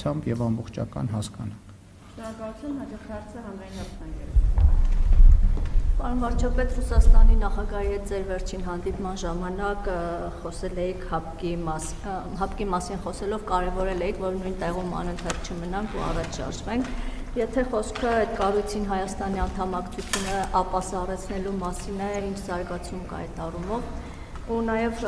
ուղղությամբ եւ ամբողջական հասկանանք։ Շնորհակալություն, հաջորդ հարցը հանրային հաղորդման։ Պարոն վարչապետ, Ռուսաստանի նախագահի հետ ձեր վերջին հանդիպման ժամանակ խոսել էիք հապկի մասին խոսելով կարևորել էիք, որ նույն տեղում անընդհատ չմնանք ու առաջ շարժվենք։ Եթե խոսքը այդ կառույցին Հայաստանի անդամակցությունը ապասառեցնելու մասին է, ինչ զարգացում կա այդ առումով, ու նաև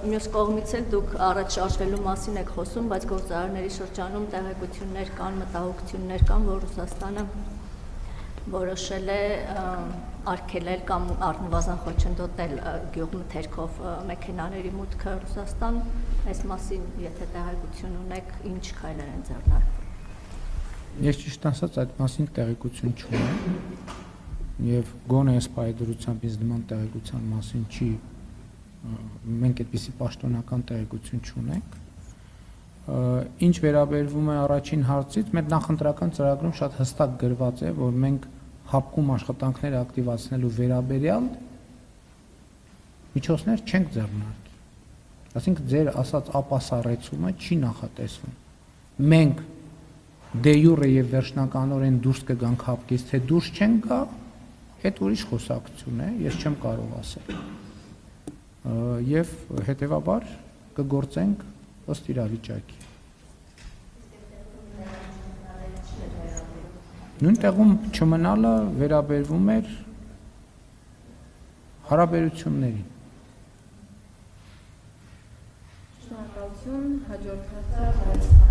մյուս կողմից էլ դուք առաջ շարժվելու մասին եք խոսում, բայց գործարարների շրջանում տեղեկություններ կան, մտահոգություններ կան, որ Ռուսաստանը որոշել է արգելել կամ առնվազն խոչընդոտել գյուղմթերքով մեքենաների մուտքը Ռուսաստան, այս մասին եթե տեղեկություն ունեք, ինչ քայլեր են ձեռնարկվում։ Ես ճիշտ ասած այդ մասին տեղեկություն չունեմ եւ գոնե այս պայդրությամբ ինձ նման տեղեկության մասին չի մենք այդպիսի պաշտոնական տեղեկություն չունենք։ Ինչ վերաբերվում է առաջին հարցից, մեր նախընտրական ծրագրում շատ հստակ գրված է, որ մենք հապկում աշխատանքներ ակտիվացնելու վերաբերյալ միջոցներ չենք ձեռնարկի։ Այսինքն ձեր ասած ապասառեցումը չի նախատեսվում։ Մենք դե յուրե եւ վերջնականորեն դուրս կգանք հապկից, թե դուրս չենք գա, այդ ուրիշ խոսակցություն է, ես չեմ կարող ասել։ Եվ հետեւաբար կգործենք ըստ իրավիճակի։ Նույն տեղում չմնալը վերաբերվում էր հարաբերություններին։ Շնորհակալություն, հաջորդ հարցը